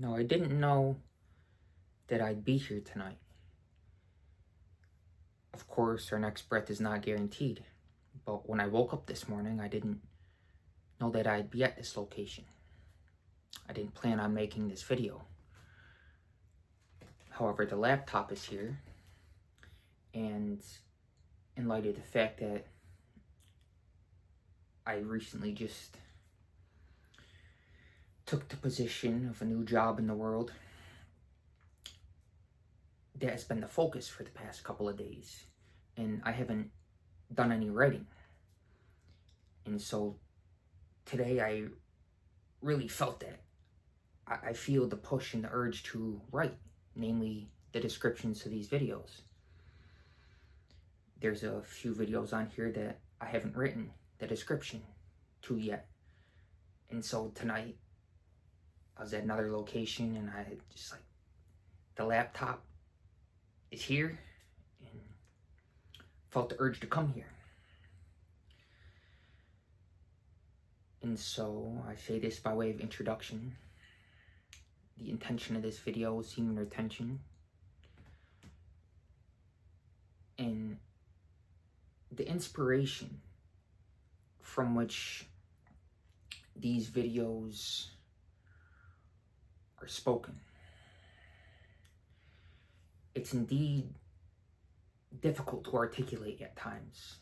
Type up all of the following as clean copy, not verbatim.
No, I didn't know that I'd be here tonight. Of course, our next breath is not guaranteed, but when I woke up this morning, I didn't know that I'd be at this location. I didn't plan on making this video. However, the laptop is here, and in light of the fact that I recently just took the position of a new job in the world, that has been the focus for the past couple of days, and I haven't done any writing. And so today I really felt that. I feel the push and the urge to write, namely the descriptions to these videos. There's a few videos on here that I haven't written the description to yet. And so tonight I was at another location and I just the laptop is here and felt the urge to come here. And so I say this by way of introduction. The intention of this video is semen retention. And the inspiration from which these videos are spoken. It's indeed difficult to articulate at times,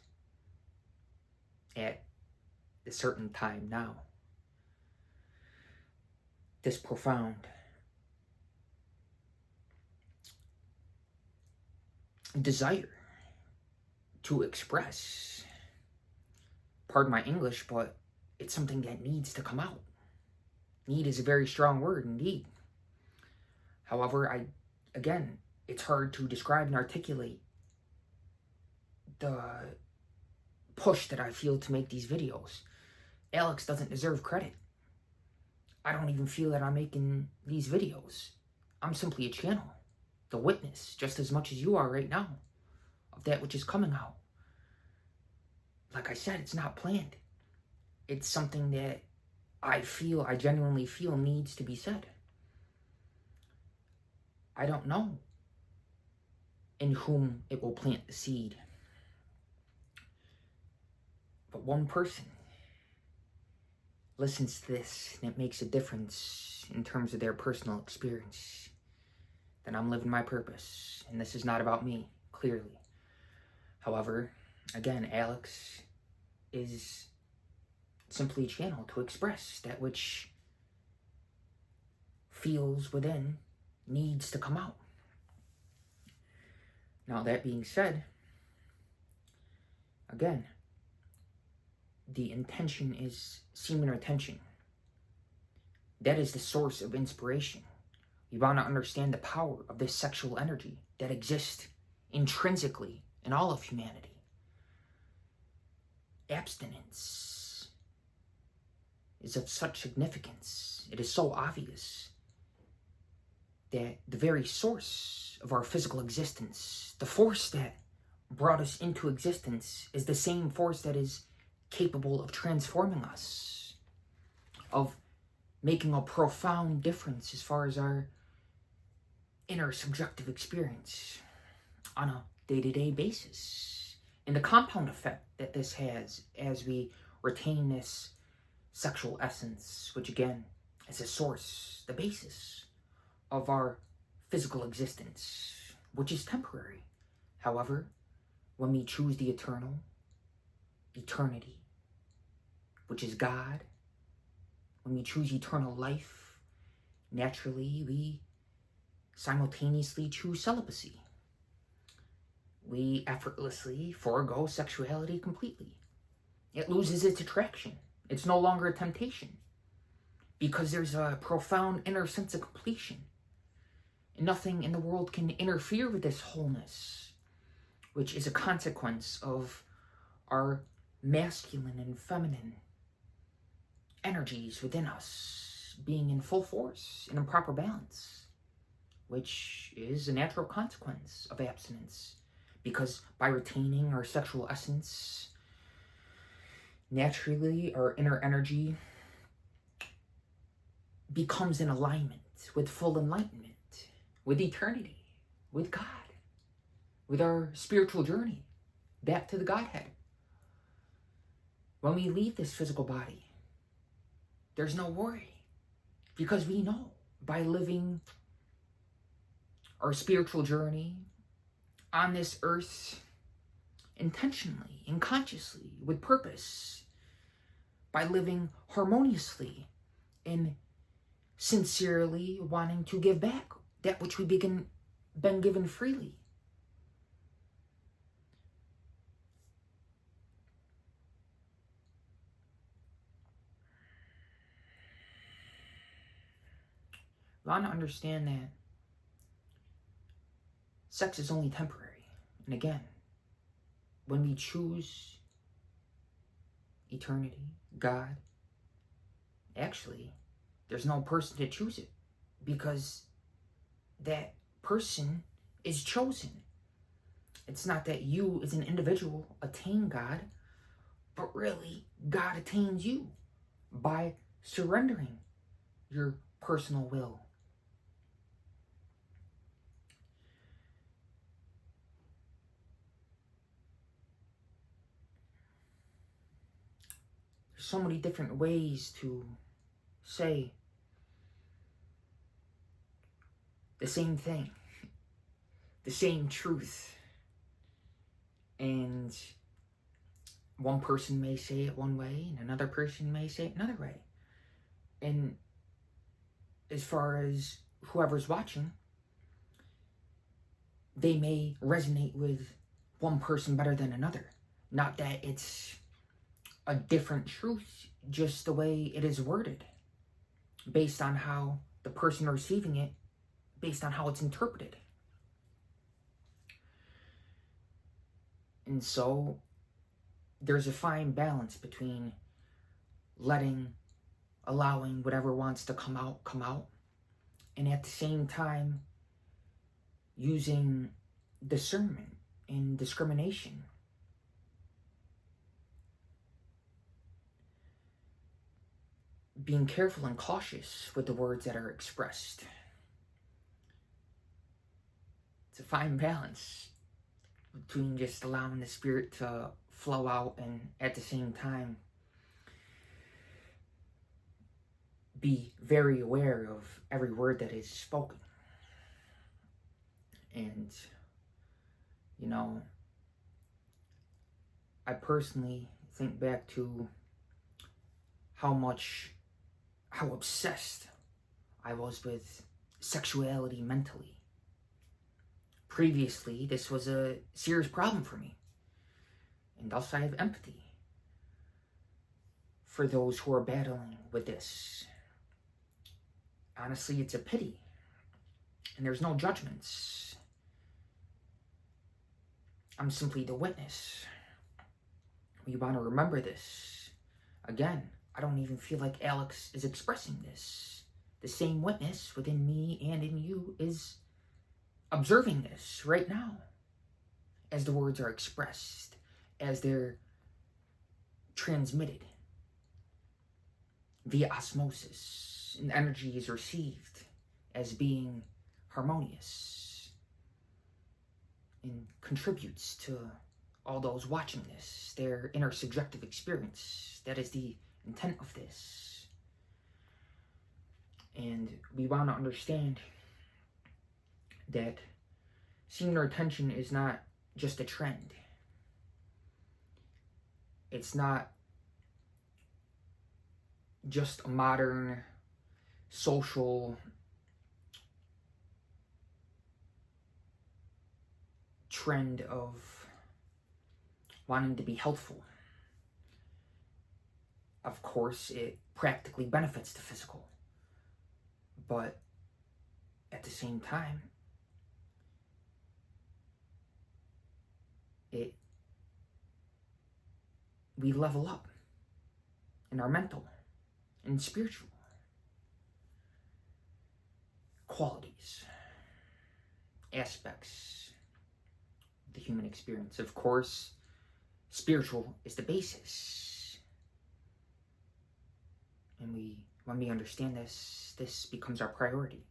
at a certain time now. This profound desire to express, pardon my English, but it's something that needs to come out. Need is a very strong word indeed. However, again, it's hard to describe and articulate the push that I feel to make these videos. Alex doesn't deserve credit. I don't even feel that I'm making these videos. I'm simply a channel, the witness, just as much as you are right now, of that which is coming out. Like I said, it's not planned. It's something that I genuinely feel needs to be said. I don't know in whom it will plant the seed. But one person listens to this and it makes a difference in terms of their personal experience. Then I'm living my purpose. And this is not about me, clearly. However, again, Alex is simply a channel to express that which feels within needs to come out. Now, that being said, again, the intention is semen retention. That is the source of inspiration. We want to understand the power of this sexual energy that exists intrinsically in all of humanity. Abstinence is of such significance. It is so obvious that the very source of our physical existence, the force that brought us into existence, is the same force that is capable of transforming us, of making a profound difference as far as our inner subjective experience on a day-to-day basis. And the compound effect that this has as we retain this sexual essence, which again is a source, the basis of our physical existence, which is temporary. However, when we choose the eternal, eternity, which is God, when we choose eternal life, naturally we simultaneously choose celibacy. We effortlessly forego sexuality completely. It loses its attraction. It's no longer a temptation because there's a profound inner sense of completion. And nothing in the world can interfere with this wholeness, which is a consequence of our masculine and feminine energies within us being in full force and in proper balance, which is a natural consequence of abstinence. Because by retaining our sexual essence, naturally our inner energy becomes in alignment with full enlightenment, with eternity, with God, with our spiritual journey back to the Godhead. When we leave this physical body, there's no worry, because we know by living our spiritual journey on this earth intentionally and consciously with purpose, by living harmoniously and sincerely wanting to give back that which we've been given freely. We want to understand that sex is only temporary. And again, when we choose eternity, God, actually, there's no person to choose it, because that person is chosen. It's not that you as an individual attain God, but really God attains you by surrendering your personal will. There's so many different ways to say the same thing, the same truth. And one person may say it one way, and another person may say it another way. And as far as whoever's watching, they may resonate with one person better than another. Not that it's a different truth, just the way it is worded, based on how the person receiving it, based on how it's interpreted. And so there's a fine balance between allowing whatever wants to come out, and at the same time using discernment and discrimination. Being careful and cautious with the words that are expressed. It's a fine balance between just allowing the spirit to flow out and at the same time be very aware of every word that is spoken. And, you know, I personally think back to how obsessed I was with sexuality mentally. Previously, this was a serious problem for me. And thus I have empathy for those who are battling with this. Honestly, it's a pity. And there's no judgments. I'm simply the witness. We want to remember this. Again, I don't even feel like Alex is expressing this. The same witness within me and in you is observing this right now, as the words are expressed, as they're transmitted via osmosis, and energy is received as being harmonious and contributes to all those watching this, their inner subjective experience. That is the intent of this. And we want to understand that semen retention is not just a trend. It's not just a modern social trend of wanting to be healthful. Of course, it practically benefits the physical, but at the same time, we level up in our mental and spiritual qualities, aspects of the human experience. Of course, spiritual is the basis. And when we understand this becomes our priority.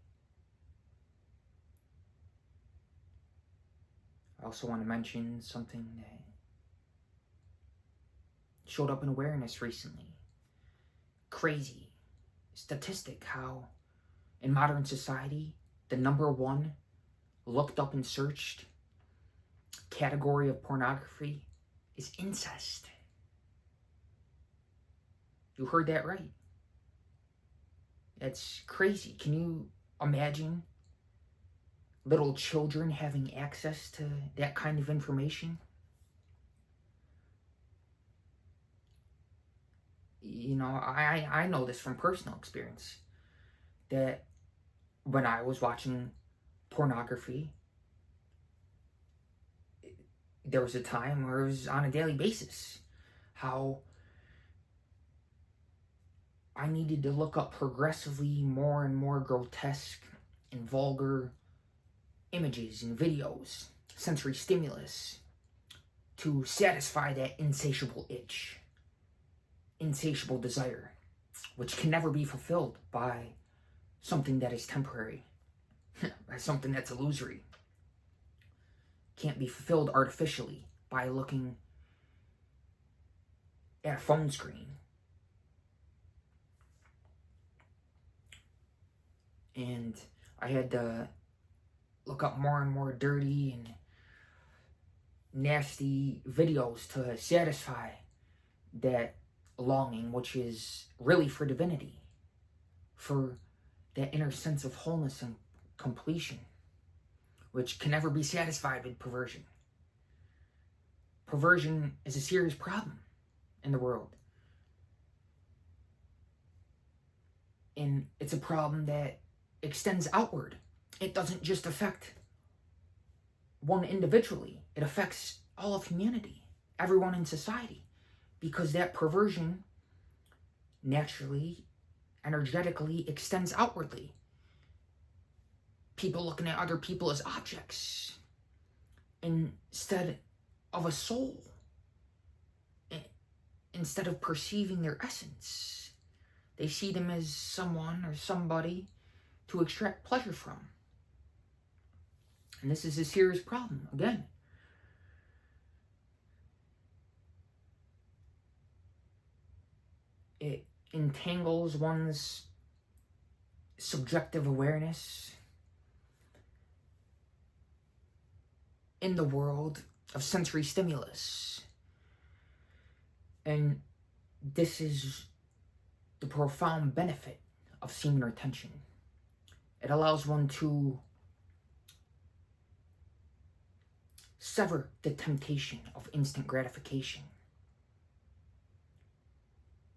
also want to mention something that showed up in awareness recently. Crazy statistic how in modern society, the number one looked up and searched category of pornography is incest. You heard that right. That's crazy. Can you imagine little children having access to that kind of information? You know, I know this from personal experience, that when I was watching pornography, there was a time where it was on a daily basis, how I needed to look up progressively more and more grotesque and vulgar images and videos, sensory stimulus, to satisfy that insatiable itch, insatiable desire, which can never be fulfilled by something that is temporary, by something that's illusory. Can't be fulfilled artificially by looking at a phone screen. And I had to look up more and more dirty and nasty videos to satisfy that longing, which is really for divinity, for that inner sense of wholeness and completion, which can never be satisfied with perversion. Perversion is a serious problem in the world. And it's a problem that extends outward. It doesn't just affect one individually. It affects all of humanity, everyone in society, because that perversion naturally, energetically extends outwardly. People looking at other people as objects instead of a soul, instead of perceiving their essence. They see them as someone or somebody to extract pleasure from. And this is a serious problem, again. It entangles one's subjective awareness in the world of sensory stimulus. And this is the profound benefit of semen retention. It allows one to sever the temptation of instant gratification.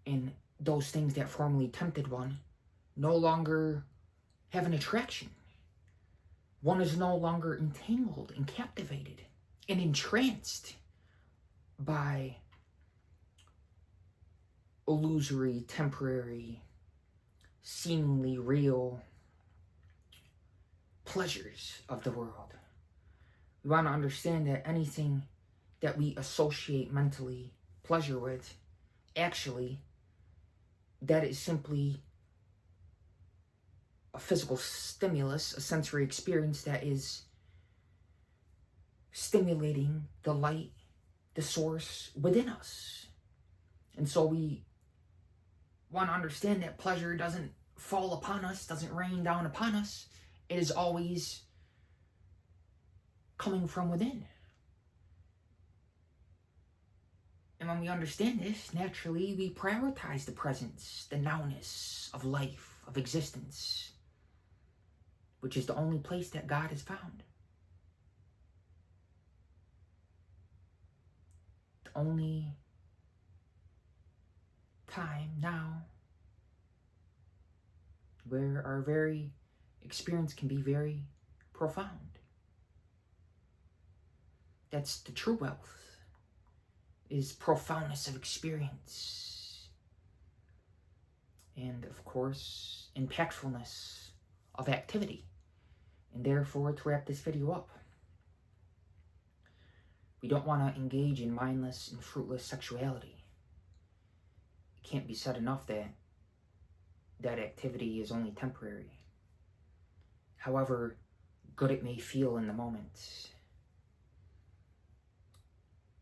And those things that formerly tempted one no longer have an attraction. One is no longer entangled and captivated and entranced by illusory, temporary, seemingly real pleasures of the world. We want to understand that anything that we associate mentally pleasure with, actually, that is simply a physical stimulus, a sensory experience that is stimulating the light, the source within us. And so we want to understand that pleasure doesn't fall upon us, doesn't rain down upon us. It is always coming from within. And when we understand this, naturally we prioritize the presence, the nowness of life, of existence, which is the only place that God is found. The only time now where our very experience can be very profound. That's the true wealth, is profoundness of experience. And of course, impactfulness of activity. And therefore, to wrap this video up, we don't want to engage in mindless and fruitless sexuality. It can't be said enough that that activity is only temporary. However good it may feel in the moment,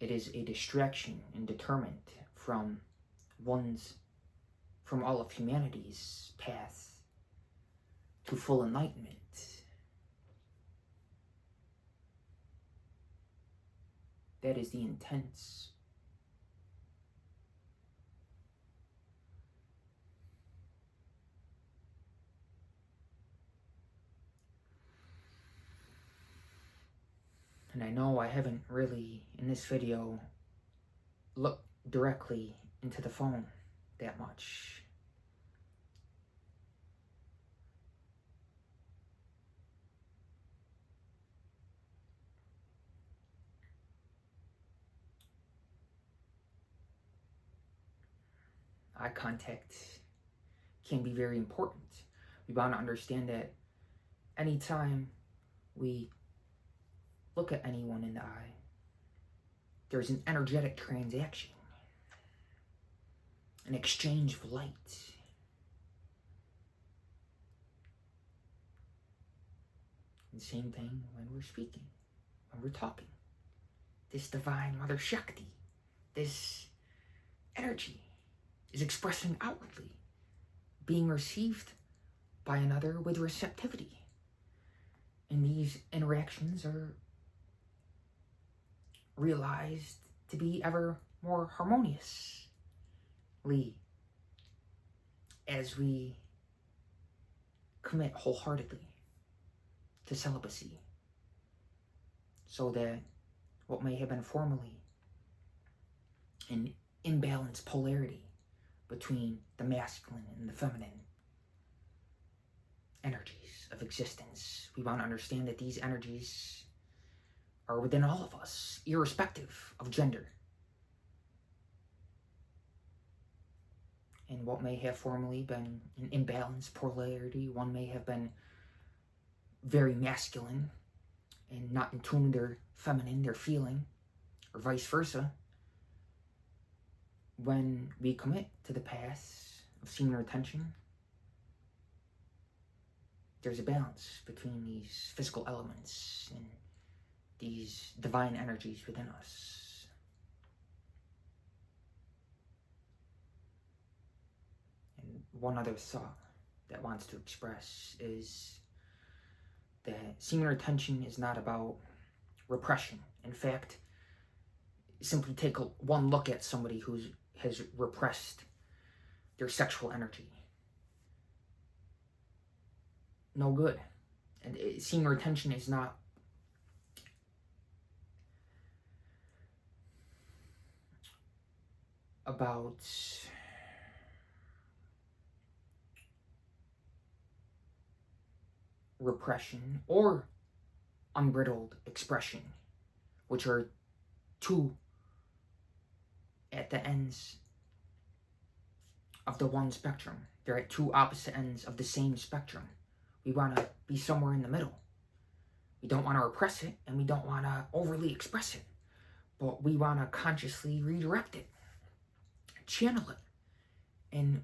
It is a distraction and deterrent from all of humanity's path to full enlightenment. That is the intent. And I know I haven't really, in this video, looked directly into the phone that much. Eye contact can be very important. We want to understand that anytime we look at anyone in the eye, there's an energetic transaction, an exchange of light. And same thing when we're speaking, when we're talking. This divine Mother Shakti, this energy is expressing outwardly, being received by another with receptivity. And these interactions are realized to be ever more harmoniously as we commit wholeheartedly to celibacy, so that what may have been formerly an imbalanced polarity between the masculine and the feminine energies of existence, we want to understand that these energies are within all of us, irrespective of gender. And what may have formerly been an imbalanced polarity, one may have been very masculine and not in tune with their feminine, their feeling, or vice versa. When we commit to the path of semen retention, there's a balance between these physical elements and these divine energies within us. And one other thought that wants to express is that semen retention is not about repression. In fact, simply take one look at somebody who has repressed their sexual energy. No good. And semen retention is not about repression or unbridled expression, which are two at the ends of the one spectrum. They're at two opposite ends of the same spectrum. We want to be somewhere in the middle. We don't want to repress it, and we don't want to overly express it, but we want to consciously redirect it, channel it. And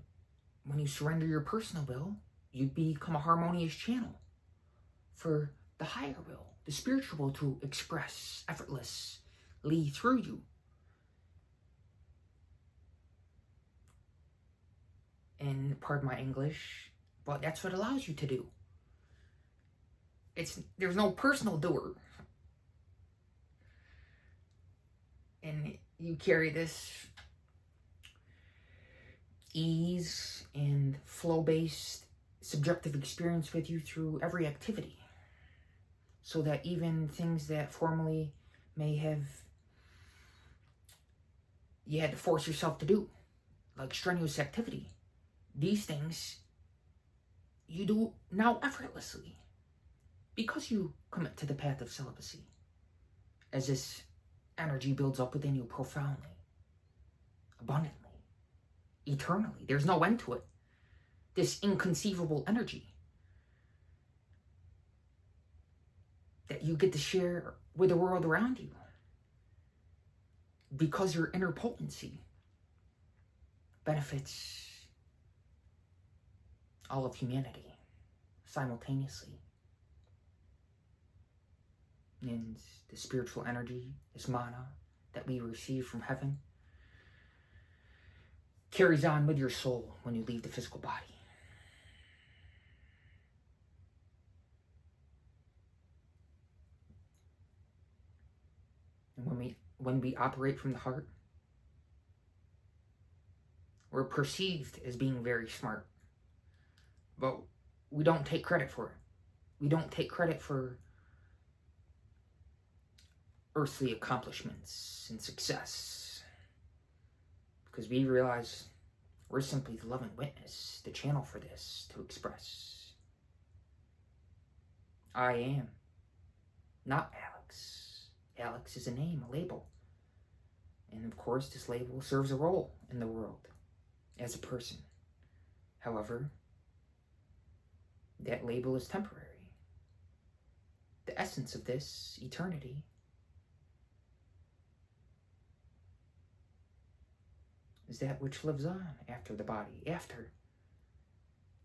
when you surrender your personal will, you become a harmonious channel for the higher will, the spiritual will, to express effortlessly through you. And pardon my English, but that's what it allows you to do. There's no personal doer. And you carry this ease and flow-based subjective experience with you through every activity, so that even things that formerly may have you had to force yourself to do, like strenuous activity, these things you do now effortlessly because you commit to the path of celibacy, as this energy builds up within you profoundly, abundantly, eternally. There's no end to it. This inconceivable energy that you get to share with the world around you, because your inner potency benefits all of humanity simultaneously. And the spiritual energy, this mana, that we receive from heaven carries on with your soul when you leave the physical body. And when we operate from the heart, we're perceived as being very smart, but we don't take credit for it. We don't take credit for earthly accomplishments and success, because we realize we're simply the loving witness, the channel for this to express. I am not Alex. Alex is a name, a label. And of course, this label serves a role in the world as a person. However, that label is temporary. The essence of this eternity is that which lives on after the body, after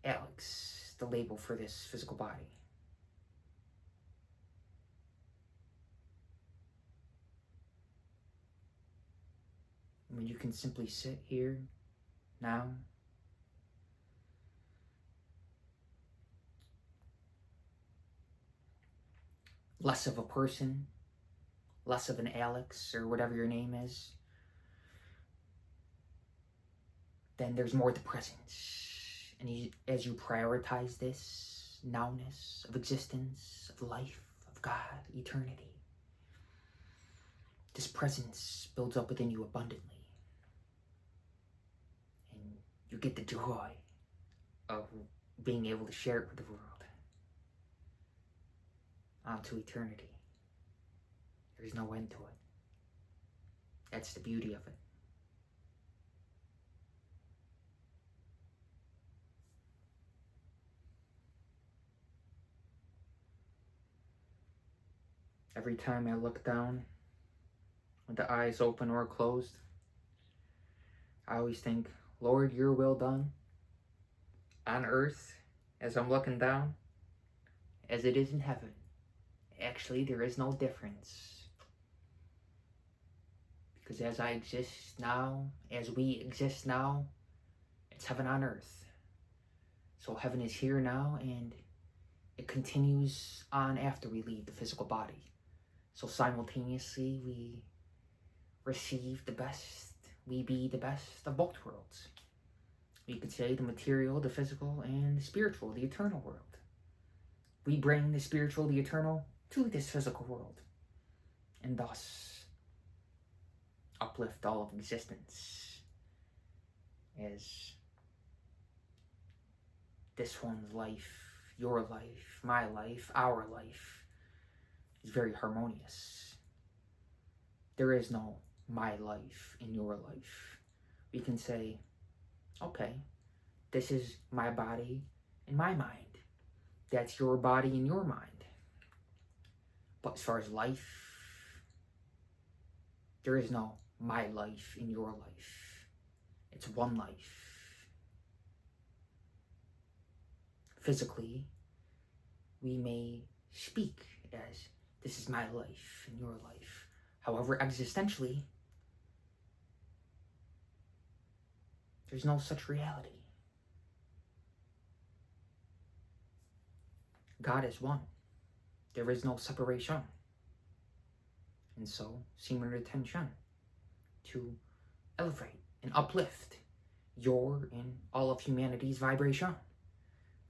Alex, the label for this physical body. I mean, you can simply sit here now less of a person, less of an Alex or whatever your name is. Then there's more the presence. And as you prioritize this nowness of existence, of life, of God, eternity, this presence builds up within you abundantly. And you get the joy of being able to share it with the world onto eternity. There's no end to it. That's the beauty of it. Every time I look down, with the eyes open or closed, I always think, Lord, your will done on earth as I'm looking down, as it is in heaven. Actually, there is no difference. Because as I exist now, as we exist now, it's heaven on earth. So heaven is here now, and it continues on after we leave the physical body. So simultaneously, we receive the best, we be the best of both worlds. We could say the material, the physical, and the spiritual, the eternal world. We bring the spiritual, the eternal, to this physical world, and thus uplift all of existence as this one's life, your life, my life, our life is very harmonious. There is no my life in your life. We can say, okay, this is my body and my mind. That's your body and your mind. But as far as life, there is no my life in your life. It's one life. Physically, we may speak as this is my life and your life. However, existentially, there's no such reality. God is one. There is no separation. And so, semen retention to elevate and uplift your and all of humanity's vibration.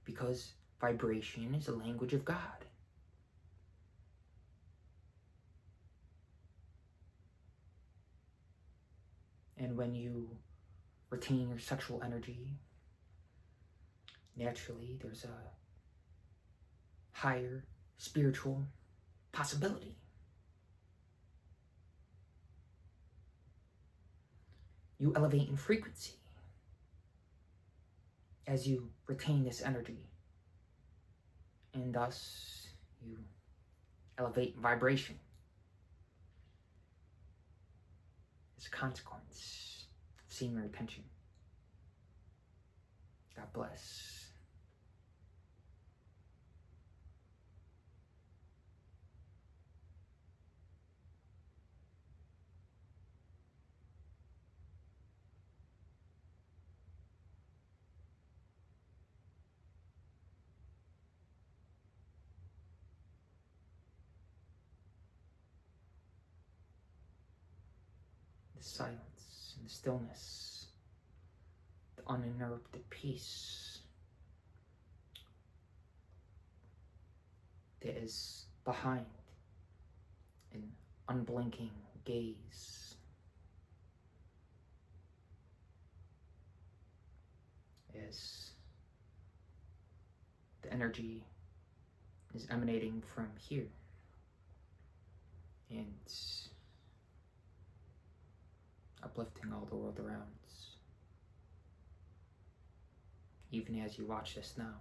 Because vibration is the language of God. And when you retain your sexual energy, naturally there's a higher spiritual possibility. You elevate in frequency as you retain this energy, and thus you elevate in vibration as a consequence of semen retention. God bless. the silence and the stillness, the uninterrupted peace that is behind an unblinking gaze. As the energy is emanating from here and uplifting all the world around, even as you watch this now.